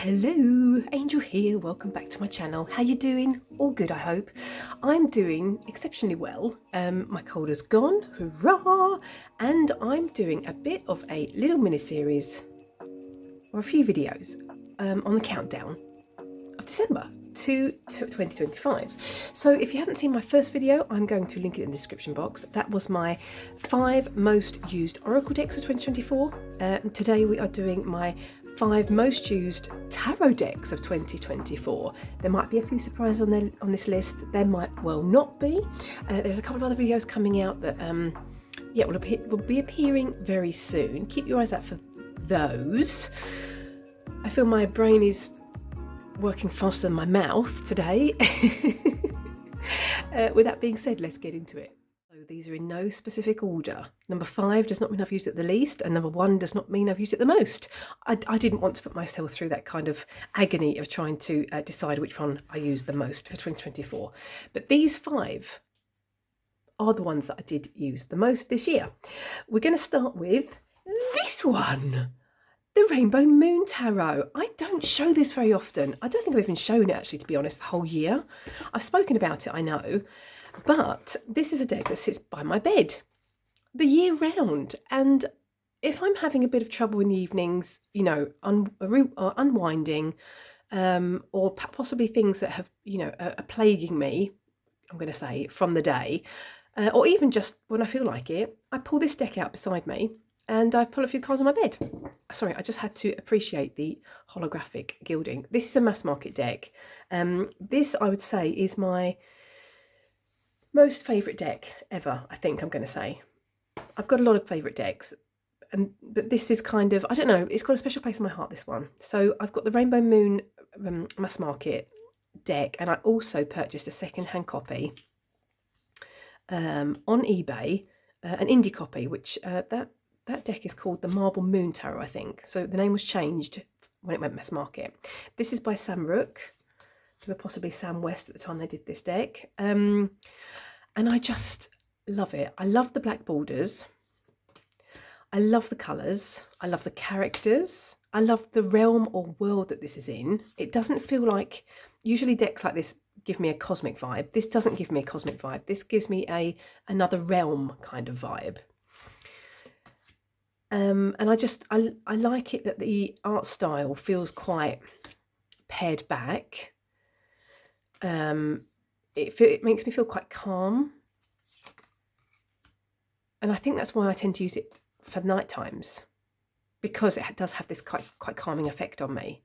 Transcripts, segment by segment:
Hello, Angel here. Welcome back to my channel. How you doing? All good, I hope. I'm doing exceptionally well. My cold is gone, hurrah! And I'm doing a bit of a little mini-series, or a few videos, on the countdown of December to 2025. So if you haven't seen my first video, I'm going to link it in the description box. That was my 5 most used Oracle decks of 2024. And today we are doing my 5 most used tarot decks of 2024. There might be a few surprises on this list. There might well not be. There's a couple of other videos coming out that will be appearing very soon. Keep your eyes out for those. I feel my brain is working faster than my mouth today. With that being said, let's get into it. So these are in no specific order. Number 5 does not mean I've used it the least, and number 1 does not mean I've used it the most. I didn't want to put myself through that kind of agony of trying to decide which one I used the most for 2024. But these 5 are the ones that I did use the most this year. We're going to start with this one. The Rainbow Moon Tarot. I don't show this very often. I don't think I've even shown it, actually, to be honest, the whole year. I've spoken about it, I know. But this is a deck that sits by my bed the year round. And if I'm having a bit of trouble in the evenings, you know, unwinding, or possibly things that have, you know, are plaguing me, I'm going to say, from the day, or even just when I feel like it, I pull this deck out beside me and I pull a few cards on my bed. Sorry, I just had to appreciate the holographic gilding. This is a mass market deck. This, I would say, is my most favourite deck ever, I think I'm going to say. I've got a lot of favourite decks, but this is kind of, I don't know, it's got a special place in my heart, this one. So I've got the Rainbow Moon mass market deck, and I also purchased a second-hand copy on eBay, an indie copy, which that deck is called the Marble Moon Tarot, I think. So the name was changed when it went mass market. This is by Sam Rook, or possibly Sam West at the time they did this deck. And I just love it. I love the black borders. I love the colours. I love the characters. I love the realm or world that this is in. It doesn't feel like, usually decks like this give me a cosmic vibe. This doesn't give me a cosmic vibe. This gives me another realm kind of vibe. And I like it that the art style feels quite pared back. It makes me feel quite calm. And I think that's why I tend to use it for night times, because it does have this quite calming effect on me.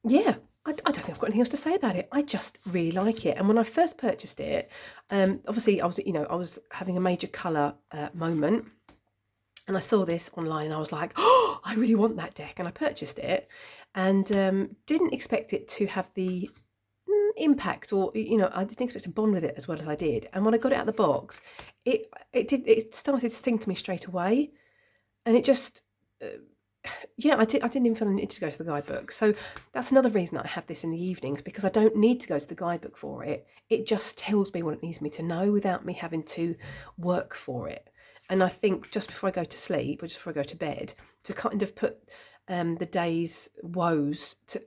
Yeah, I don't think I've got anything else to say about it. I just really like it. And when I first purchased it, obviously I was having a major colour moment, and I saw this online and I was like, oh, I really want that deck, and I purchased it, and didn't expect it to have the impact, or, you know, I didn't expect to bond with it as well as I did. And when I got it out of the box, it started to sting to me straight away, and it just yeah, I didn't even feel I needed to go to the guidebook. So that's another reason that I have this in the evenings, because I don't need to go to the guidebook for it. It just tells me what it needs me to know without me having to work for it. And I think just before I go to sleep, or just before I go to bed, to kind of put the day's woes to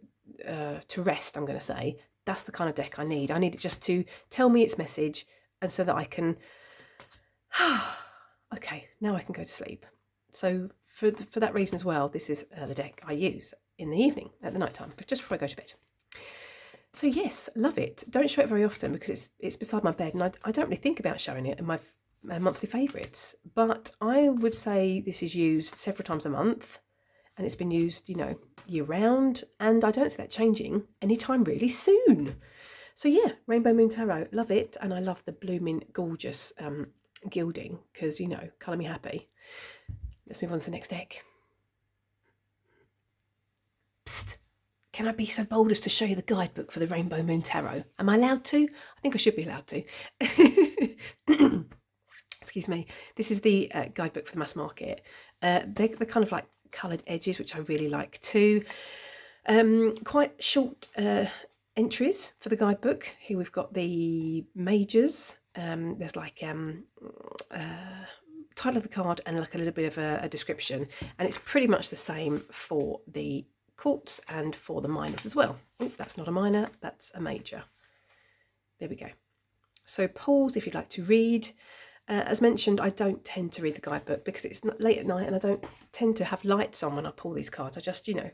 rest, I'm going to say, that's the kind of deck I need. I need it just to tell me its message, and so that I can, okay, now I can go to sleep. So for that reason as well, this is the deck I use in the evening, at the night time, just before I go to bed. So yes, love it. Don't show it very often because it's beside my bed, and I don't really think about showing it in my monthly favourites. But I would say this is used several times a month, and it's been used, you know, year round, and I don't see that changing anytime really soon. So yeah, Rainbow Moon Tarot, love it, and I love the blooming gorgeous gilding, because, you know, colour me happy. Let's move on to the next deck. Psst. Can I be so bold as to show you the guidebook for the Rainbow Moon Tarot? Am I allowed to? I think I should be allowed to. Excuse me. This is the guidebook for the mass market. They're kind of like coloured edges, which I really like too. Quite short entries for the guidebook. Here we've got the majors. There's like title of the card and like a little bit of a description, and it's pretty much the same for the quartz and for the minors as well. Oh, that's not a minor, that's a major. There we go. So pause if you'd like to read. As mentioned, I don't tend to read the guidebook because it's late at night and I don't tend to have lights on when I pull these cards. I just, I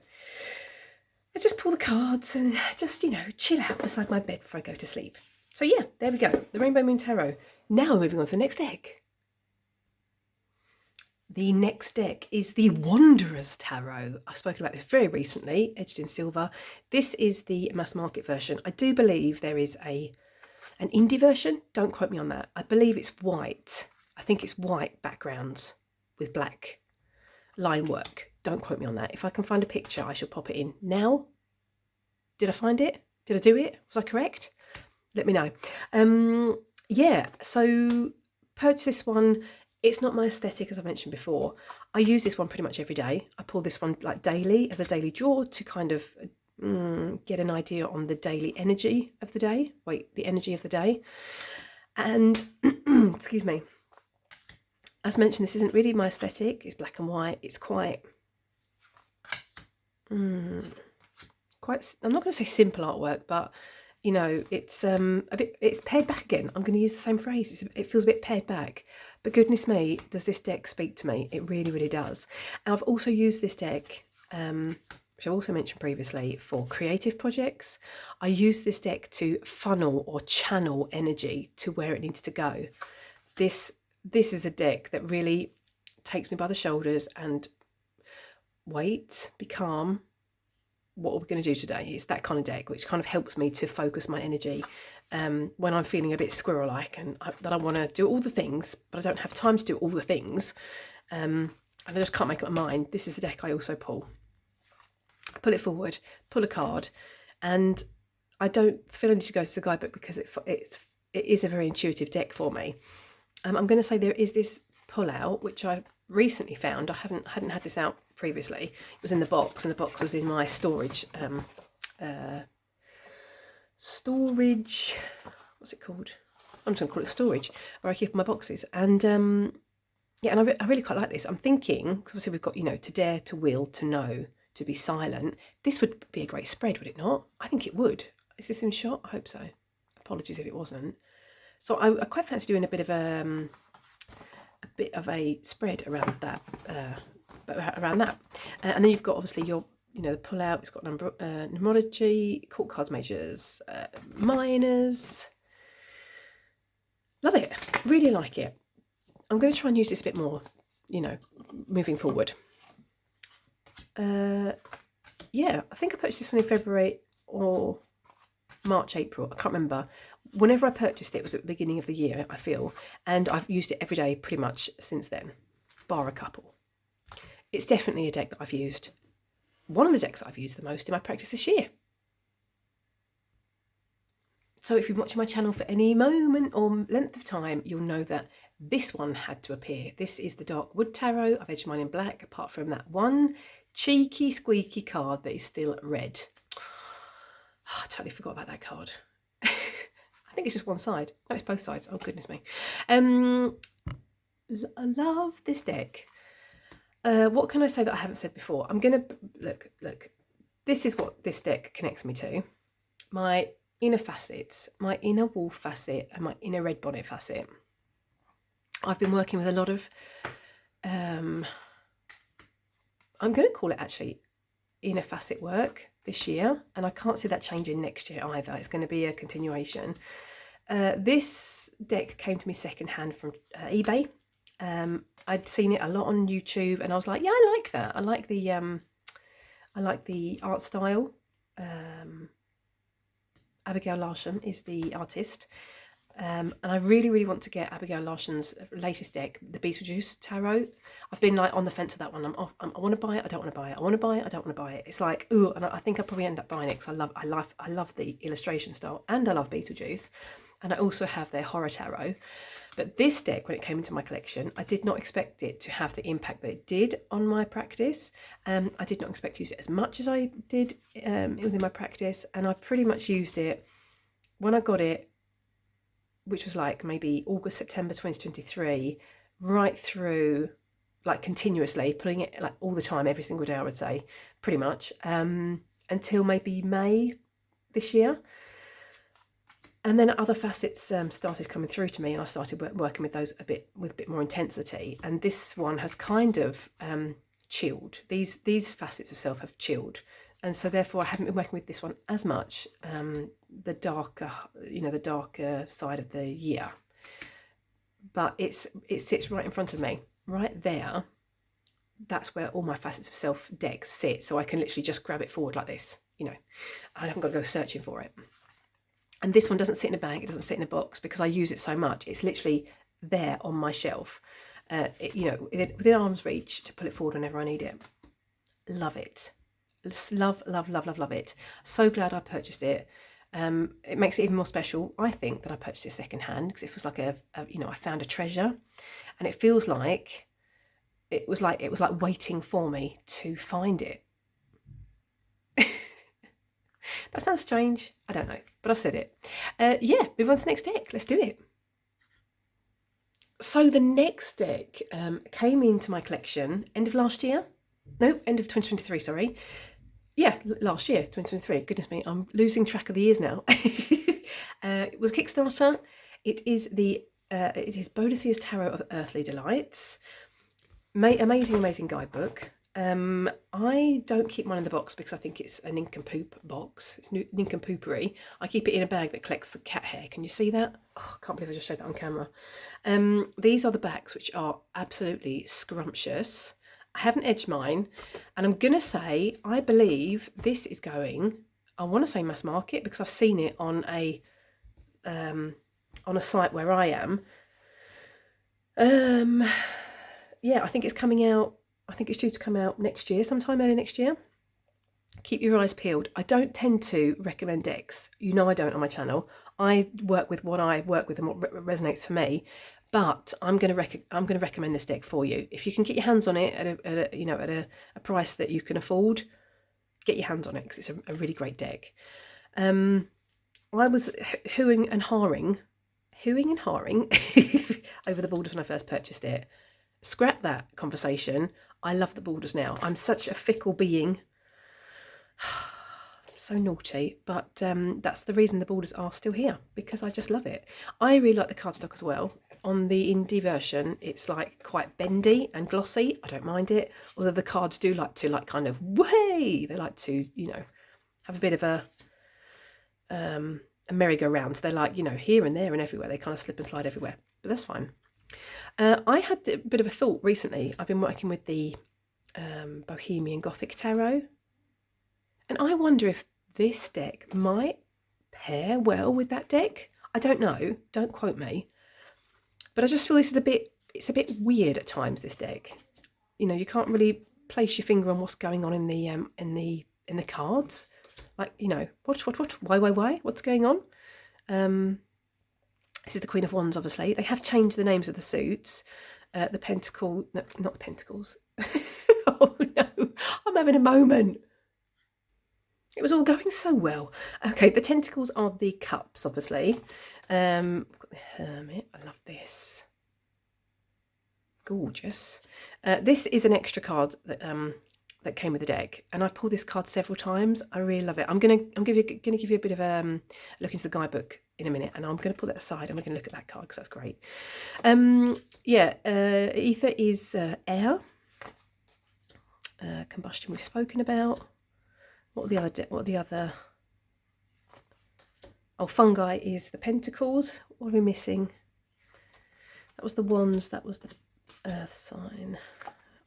just pull the cards and just, chill out beside my bed before I go to sleep. So yeah, there we go. The Rainbow Moon Tarot. Now moving on to the next deck. The next deck is the Wanderer's Tarot. I've spoken about this very recently, edged in silver. This is the mass market version. I do believe there is an indie version. Don't quote me on that. I believe it's white. I think it's white backgrounds with black line work. Don't quote me on that. If I can find a picture, I shall pop it in now. Did I find it? Did I do it? Was I correct? Let me know. Yeah, so purchase this one. It's not my aesthetic, as I mentioned before. I use this one pretty much every day. I pull this one like daily as a daily draw to kind of get an idea on the daily energy of the day. The energy of the day. And, excuse me, as mentioned, this isn't really my aesthetic. It's black and white. It's quite, I'm not going to say simple artwork, but it's it's pared back again. I'm going to use the same phrase. It feels a bit pared back. But goodness me, does this deck speak to me? It really, really does. And I've also used this deck, which I've also mentioned previously, for creative projects. I use this deck to funnel or channel energy to where it needs to go. This is a deck that really takes me by the shoulders and wait, be calm. What are we going to do today? It's that kind of deck which kind of helps me to focus my energy when I'm feeling a bit squirrel-like and that I want to do all the things, but I don't have time to do all the things, and I just can't make up my mind. This is the deck I also pull. I pull it forward, pull a card, and I don't feel I need to go to the guidebook because it is a very intuitive deck for me. I'm going to say there is this pull out which I recently found. I hadn't had this out previously. It was in the box, and the box was in my storage. What's it called? I'm just going to call it storage, where I keep my boxes. And yeah, and I really quite like this. I'm thinking, because obviously we've got, to dare, to will, to know, to be silent. This would be a great spread, would it not? I think it would. Is this in shot? I hope so. Apologies if it wasn't. So I quite fancy doing a bit of a spread around that. And then you've got obviously your, the pull out. It's got numerology, court cards, majors, minors. Love it. Really like it. I'm going to try and use this a bit more, moving forward. Yeah, I think I purchased this one in February or March, April. I can't remember. Whenever I purchased it, it was at the beginning of the year, I feel. And I've used it every day pretty much since then, bar a couple. It's definitely a deck that I've used. One of the decks that I've used the most in my practice this year. So if you've been watching my channel for any moment or length of time, you'll know that this one had to appear. This is the Darkwood Tarot. I've edged mine in black, apart from that one cheeky, squeaky card that is still red. Oh, I totally forgot about that card. I think it's just one side. No, it's both sides. Oh, goodness me. I love this deck. What can I say that I haven't said before? I'm going to, look, this is what this deck connects me to. My inner facets, my inner wolf facet and my inner red bonnet facet. I've been working with a lot of, I'm going to call it actually inner facet work this year, and I can't see that changing next year either. It's going to be a continuation. This deck came to me secondhand from eBay. I'd seen it a lot on YouTube, and I was like, yeah, I like that. I like the art style. Abigail Larson is the artist, and I really, really want to get Abigail Larson's latest deck, the Beetlejuice Tarot. I've been like on the fence with that one. I want to buy it. I don't want to buy it. I want to buy it. I don't want to buy it. It's like, ooh, and I think I'll probably end up buying it because I love the illustration style, and I love Beetlejuice, and I also have their horror tarot. But this deck, when it came into my collection, I did not expect it to have the impact that it did on my practice. I did not expect to use it as much as I did within my practice, and I pretty much used it when I got it, which was like maybe August, September 2023. right through, like continuously, pulling it like all the time, every single day, I would say, pretty much, until maybe May this year. And then other facets started coming through to me, and I started working with those with a bit more intensity. And this one has kind of chilled. These facets of self have chilled, and so therefore I haven't been working with this one as much. The darker, the darker side of the year. But it sits right in front of me, right there. That's where all my facets of self decks sit. So I can literally just grab it forward like this. I haven't got to go searching for it. And this one doesn't sit in a bag, it doesn't sit in a box, because I use it so much. It's literally there on my shelf, within arm's reach to pull it forward whenever I need it. Love it. Love, love, love, love, love it. So glad I purchased it. It makes it even more special, I think, that I purchased it secondhand, because it was like I found a treasure, and it feels like it was like waiting for me to find it. That sounds strange. I don't know, but I've said it. Yeah, move on to the next deck. Let's do it. So the next deck came into my collection end of last year. No, end of 2023, sorry. Yeah, last year, 2023. Goodness me, I'm losing track of the years now. It was Kickstarter. It is Boadicea's Tarot of Earthly Delights. Amazing guidebook. I don't keep mine in the box because I think it's a nincompoop box. It's nincompoopery. I keep it in a bag that collects the cat hair. Can you see that? Oh, I can't believe I just showed that on camera. These are the backs, which are absolutely scrumptious. I haven't edged mine, and I'm gonna say I believe this is going, I want to say mass market, because I've seen it on a site where I am. Yeah, I think it's coming out. I think it's due to come out next year, sometime early next year. Keep your eyes peeled. I don't tend to recommend decks. I don't on my channel. I work with what I work with and what resonates for me. But I'm going to recommend this deck for you. If you can get your hands on it at a price that you can afford, get your hands on it, because it's a really great deck. I was hooing and hawing over the borders when I first purchased it. Scrap that conversation. I love the borders now. I'm such a fickle being. So naughty, but that's the reason the borders are still here, because I just love it. I really like the cardstock as well. On the indie version, it's like quite bendy and glossy. I don't mind it, although the cards do like to kind of way. They like to have a bit of a merry-go-round. So they're like here and there and everywhere. They kind of slip and slide everywhere, but that's fine. I had a bit of a thought recently. I've been working with the Bohemian Gothic Tarot, and I wonder if this deck might pair well with that deck. I don't know, don't quote me, but I just feel it's a bit weird at times, this deck. You can't really place your finger on what's going on in the cards. Like, what, why, what's going on? This is the Queen of Wands, obviously. They have changed the names of the suits. The Pentacle... No, not the Pentacles. Oh, no. I'm having a moment. It was all going so well. Okay, the Tentacles are the cups, obviously. Got the Hermit. I love this. Gorgeous. This is an extra card that came with the deck, and I've pulled this card several times. I really love it. I'm gonna give you a bit of a look into the guidebook in a minute, and I'm going to put that aside and we're going to look at that card because that's great. Ether is air. Combustion we've spoken about. What are the other? Oh, fungi is the Pentacles. What are we missing? That was the Wands. That was the Earth sign.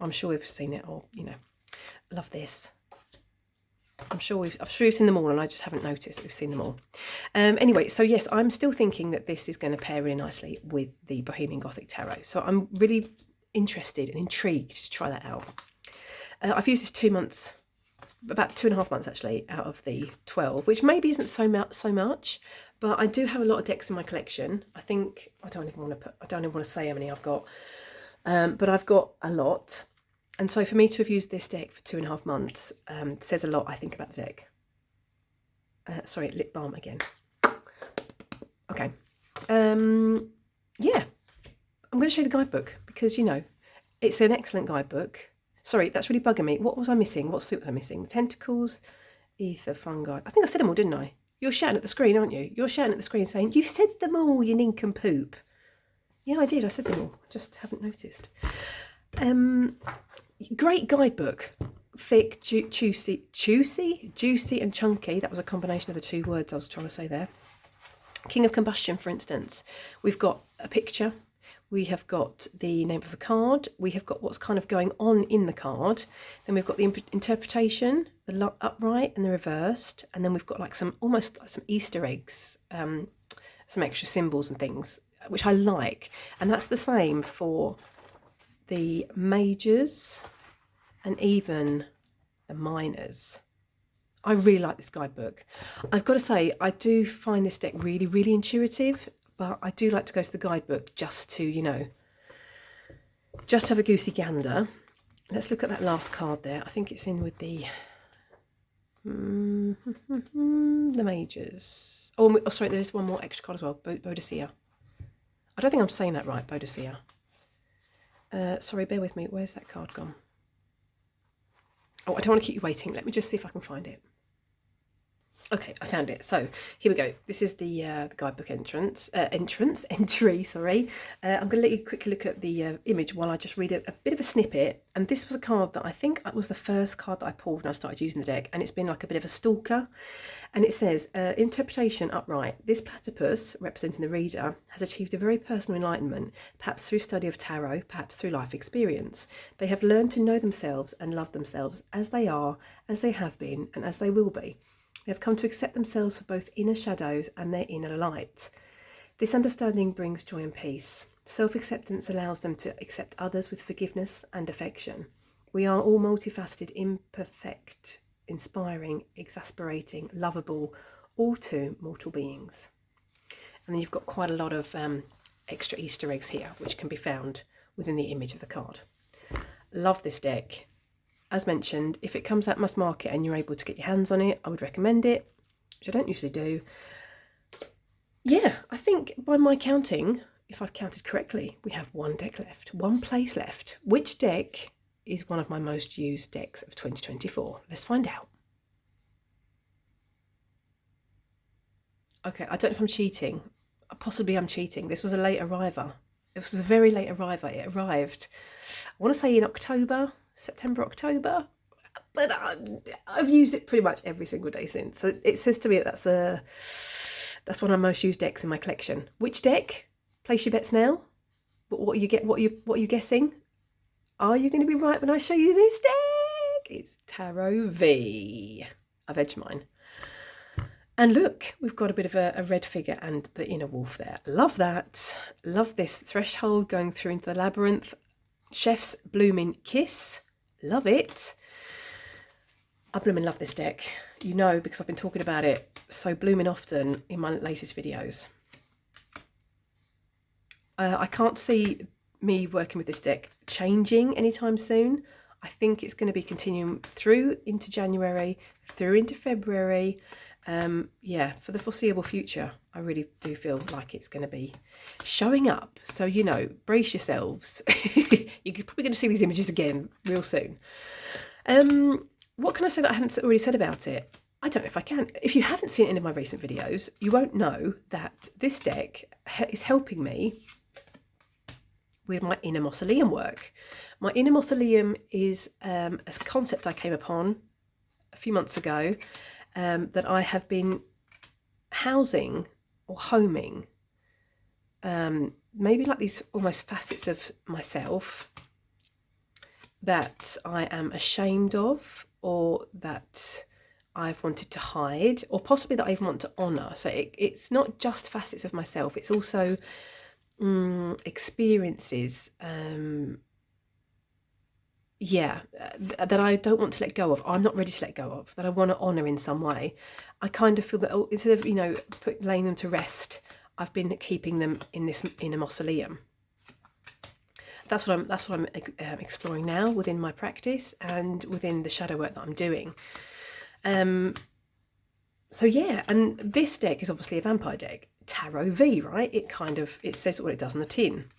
I'm sure we've seen it all. Love this. I'm sure we've seen them all, and I just haven't noticed that we've seen them all. Anyway, so yes, I'm still thinking that this is going to pair really nicely with the Bohemian Gothic Tarot. So I'm really interested and intrigued to try that out. I've used this 2 months, about 2.5 months actually, out of the 12, which maybe isn't so much, but I do have a lot of decks in my collection. I think I don't even want to say how many I've got, but I've got a lot. And so for me to have used this deck for 2.5 months says a lot, I think, about the deck. Sorry, lip balm again. Okay. Yeah, I'm going to show you the guidebook because, you know, it's an excellent guidebook. Sorry, that's really bugging me. What was I missing? What suit was I missing? The tentacles, ether, fungi. I think I said them all, didn't I? You're shouting at the screen, aren't you? You're shouting at the screen saying, you said them all, you nincompoop. Yeah, I did. I said them all. I just haven't noticed. Great guidebook. Thick, juicy and chunky. That was a combination of the two words I was trying to say there. King of Combustion, for instance. We've got a picture. We have got the name of the card. We have got what's kind of going on in the card. Then we've got the interpretation, the upright and the reversed. And then we've got like some, almost like some Easter eggs, some extra symbols and things, which I like. And that's the same for the majors and even the minors. I really like this guidebook. I've got to say, I do find this deck really, really intuitive, but I do like to go to the guidebook just to, you know, just have a goosey gander. Let's look at that last card there. I think it's in with the majors. Oh, sorry, there's one more extra card as well, Boadicea. I don't think I'm saying that right, Boadicea. Sorry, bear with me. Where's that card gone? Oh, I don't want to keep you waiting. Let me just see if I can find it. Okay, I found it. So here we go. This is the guidebook entry. Sorry. I'm going to let you quickly look at the image while I just read a bit of a snippet. And this was a card that I think was the first card that I pulled when I started using the deck, and it's been like a bit of a stalker. And it says, interpretation upright. This platypus, representing the reader, has achieved a very personal enlightenment, perhaps through study of tarot, perhaps through life experience. They have learned to know themselves and love themselves as they are, as they have been, and as they will be. They have come to accept themselves for both inner shadows and their inner light. This understanding brings joy and peace. Self-acceptance allows them to accept others with forgiveness and affection. We are all multifaceted, imperfect, inspiring, exasperating, lovable, all too mortal beings. And then you've got quite a lot of extra Easter eggs here, which can be found within the image of the card. Love this deck. As mentioned, if it comes out mass market and you're able to get your hands on it, I would recommend it, which I don't usually do. Yeah, I think by my counting, if I've counted correctly, we have one deck left, one place left. Which deck is one of my most used decks of 2024? Let's find out. Okay, I don't know if I'm cheating. Possibly I'm cheating. This was a late arriver. This was a very late arriver. It arrived, I want to say in October. September, October, but I've used it pretty much every single day since. So it says to me that that's one of my most used decks in my collection. Which deck? Place your bets now. But what are you guessing? Are you going to be right when I show you this deck? It's Tarot V. I've edged mine. And look, we've got a bit of a red figure and the inner wolf there. Love that. Love this threshold going through into the labyrinth. Chef's blooming kiss. Love it. I blooming love this deck. You know, because I've been talking about it so blooming often in my latest videos. I can't see me working with this deck changing anytime soon. I think it's going to be continuing through into January, through into February. Yeah, for the foreseeable future, I really do feel like it's going to be showing up. So, you know, brace yourselves. You're probably going to see these images again real soon. What can I say that I haven't already said about it? I don't know if I can. If you haven't seen any of my recent videos, you won't know that this deck is helping me with my inner mausoleum work. My inner mausoleum is a concept I came upon a few months ago that I have been housing or homing, maybe like these almost facets of myself that I am ashamed of, or that I've wanted to hide, or possibly that I even want to honour. So it's not just facets of myself, it's also experiences, that I don't want to let go of, I'm not ready to let go of, that I want to honour in some way. I kind of feel that instead of, you know, laying them to rest, I've been keeping them in this inner mausoleum. That's what I'm exploring now within my practice and within the shadow work that I'm doing. So yeah, and this deck is obviously a vampire deck, Tarot V, right? It says what it does on the tin.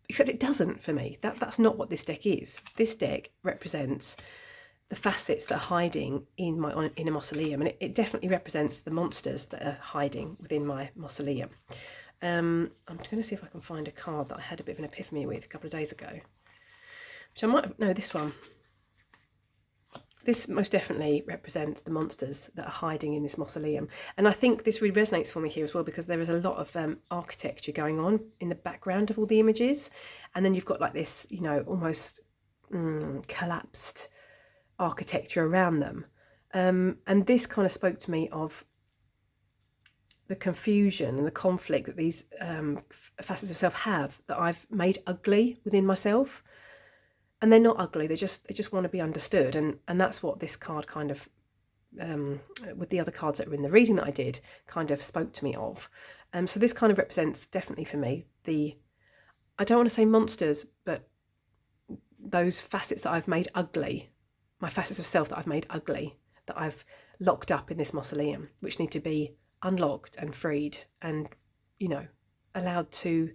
except it doesn't for me. That's not what this deck is. This deck represents the facets that are hiding in my inner mausoleum, and it definitely represents the monsters that are hiding within my mausoleum. I'm going to see if I can find a card that I had a bit of an epiphany with a couple of days ago, which I might have, no, this one. This most definitely represents the monsters that are hiding in this mausoleum. And I think this really resonates for me here as well, because there is a lot of architecture going on in the background of all the images. And then you've got like this, you know, almost collapsed architecture around them. And this kind of spoke to me of the confusion and the conflict that these facets of self have, that I've made ugly within myself. And they're not ugly, they just want to be understood. And that's what this card kind of, with the other cards that were in the reading that I did, kind of spoke to me of. So this kind of represents definitely for me I don't want to say monsters, but those facets that I've made ugly, my facets of self that I've made ugly, that I've locked up in this mausoleum, which need to be unlocked and freed and, you know, allowed to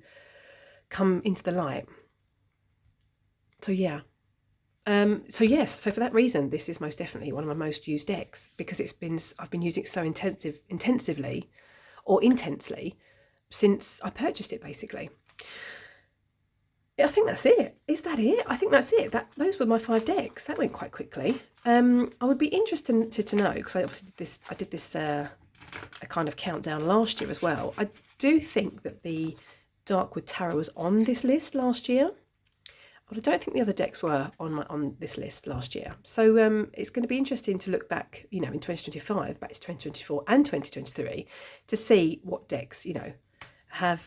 come into the light. So yeah, so yes, so for that reason, this is most definitely one of my most used decks, because I've been using it so intensely since I purchased it, basically. I think that's it. Is that it? I think that's it. Those were my 5 decks. That went quite quickly. I would be interested to know, because I obviously did this a kind of countdown last year as well. I do think that the Darkwood Tarot was on this list last year, but I don't think the other decks were on this list last year. So it's going to be interesting to look back, you know, in 2025, back to 2024 and 2023, to see what decks, you know, have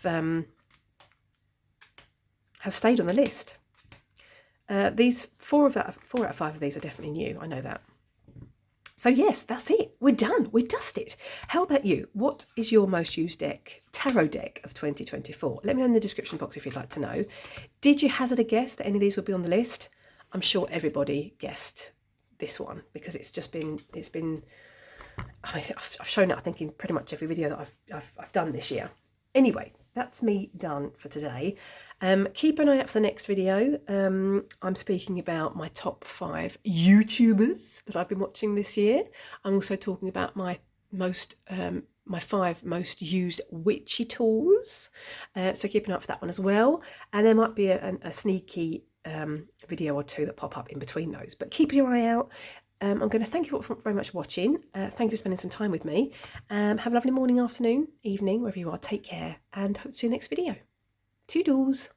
stayed on the list. These 4 out of 5 of these are definitely new. I know that. So yes, that's it. We're done. We're dusted. How about you? What is your most used tarot deck of 2024? Let me know in the description box if you'd like to know. Did you hazard a guess that any of these would be on the list? I'm sure everybody guessed this one, because it's been I've shown it, I think, in pretty much every video that I've done this year. Anyway, that's me done for today. Keep an eye out for the next video. I'm speaking about my top 5 YouTubers that I've been watching this year. I'm also talking about my 5 most used witchy tools. So keep an eye out for that one as well. And there might be a sneaky video or 2 that pop up in between those. But keep your eye out. I'm going to thank you very much for watching. Thank you for spending some time with me. Have a lovely morning, afternoon, evening, wherever you are. Take care, and hope to see you in the next video. Toodles.